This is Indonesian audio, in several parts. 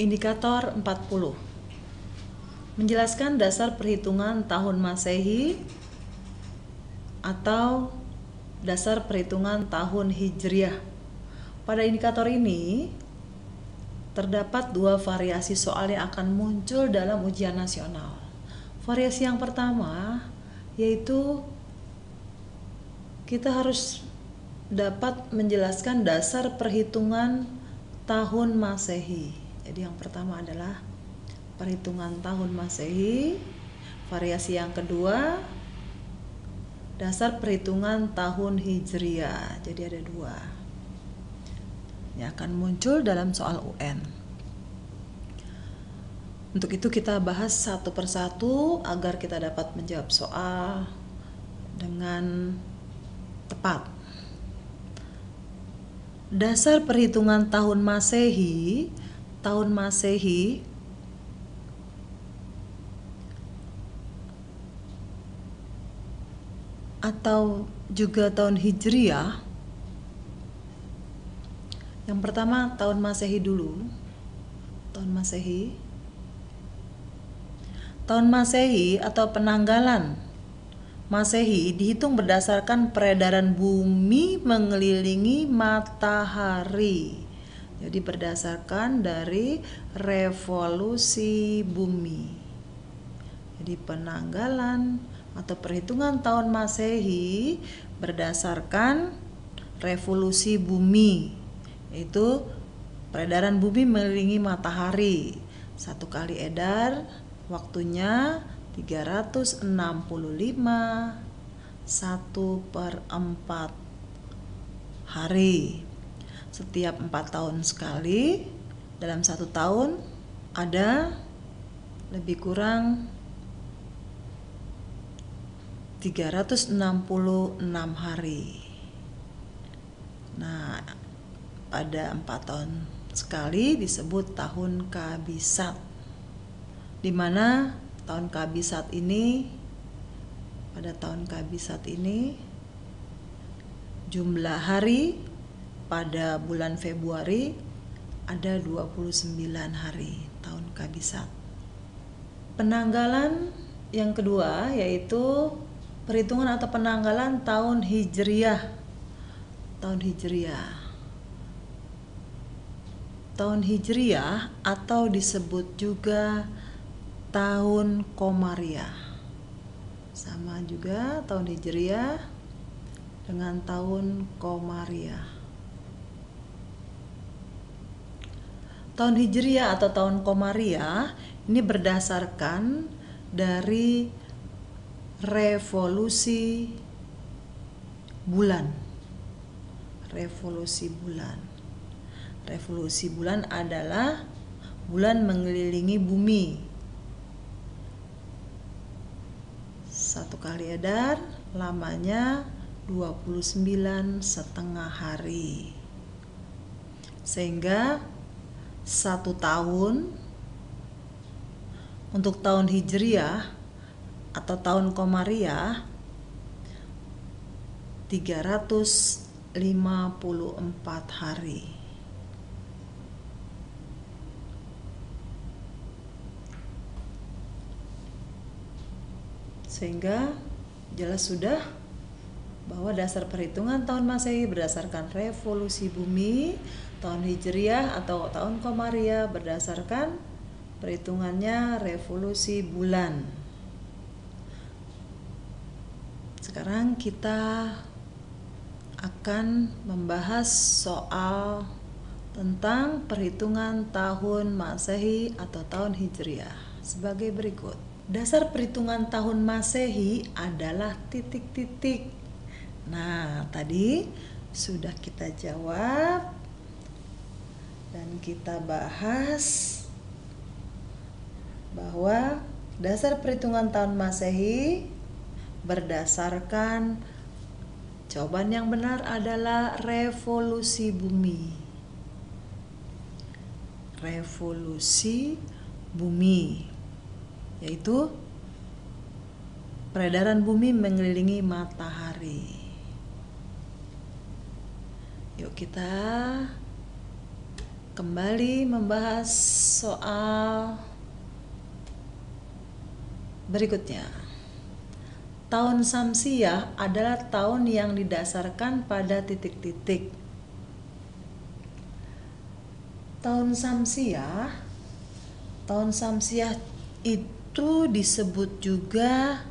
Indikator 40 menjelaskan dasar perhitungan tahun Masehi atau dasar perhitungan tahun Hijriah. Pada indikator ini terdapat dua variasi soal yang akan muncul dalam ujian nasional. Variasi yang pertama yaitu kita harus dapat menjelaskan dasar perhitungan tahun Masehi. Jadi yang pertama adalah perhitungan tahun Masehi. Variasi yang kedua dasar perhitungan tahun Hijriah. Jadi ada dua yang akan muncul dalam soal UN. Untuk itu kita bahas satu persatu agar kita dapat menjawab soal dengan tepat. Dasar perhitungan tahun Masehi atau juga tahun Hijriah. Yang pertama tahun Masehi dulu. Tahun Masehi atau penanggalan Masehi dihitung berdasarkan peredaran bumi mengelilingi matahari. Jadi berdasarkan dari revolusi bumi. Jadi penanggalan atau perhitungan tahun Masehi berdasarkan revolusi bumi, yaitu peredaran bumi mengelilingi matahari. Satu kali edar waktunya 365 1/4 hari. Setiap 4 tahun sekali. Dalam 1 tahun ada lebih kurang 366 hari. Nah, pada 4 tahun sekali disebut tahun Kabisat, di mana tahun Kabisat ini, pada tahun Kabisat ini jumlah hari pada bulan Februari ada 29 hari tahun Kabisat. Penanggalan yang kedua yaitu perhitungan atau penanggalan tahun Hijriah. Tahun Hijriah atau disebut juga tahun Komariah. Sama juga tahun Hijriah dengan tahun Komariah. Tahun Hijriah atau tahun Komariah ini berdasarkan dari revolusi bulan. Revolusi bulan adalah bulan mengelilingi bumi. Satu kali edar lamanya 29,5 hari. Sehingga 1 tahun untuk tahun Hijriah atau tahun Komariah 354 hari. Sehingga jelas sudah bahwa dasar perhitungan tahun Masehi berdasarkan revolusi bumi, tahun Hijriah atau tahun Komariah berdasarkan perhitungannya revolusi bulan. Sekarang kita akan membahas soal tentang perhitungan tahun Masehi atau tahun Hijriah sebagai berikut. Dasar perhitungan tahun Masehi adalah titik-titik. Nah, tadi sudah kita jawab dan kita bahas bahwa dasar perhitungan tahun Masehi berdasarkan, jawaban yang benar adalah revolusi bumi. Revolusi bumi, yaitu peredaran bumi mengelilingi matahari. Yuk kita kembali membahas soal berikutnya. Tahun Syamsiah adalah tahun yang didasarkan pada titik-titik. Tahun Syamsiah itu disebut juga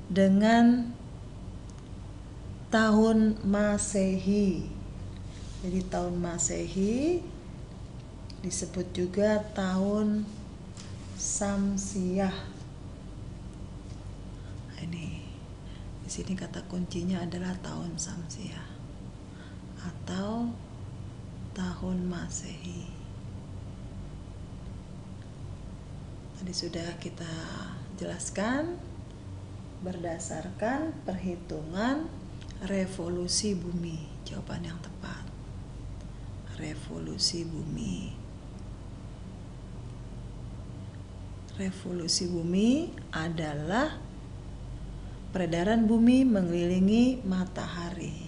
dengan tahun Masehi. Jadi tahun Masehi disebut juga tahun Syamsiah. Ini di sini kata kuncinya adalah tahun Syamsiah atau tahun Masehi. Tadi sudah kita jelaskan berdasarkan perhitungan revolusi bumi. Jawaban yang tepat, revolusi bumi. Revolusi bumi adalah peredaran bumi mengelilingi matahari.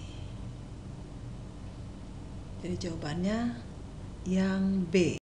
Jadi jawabannya yang B.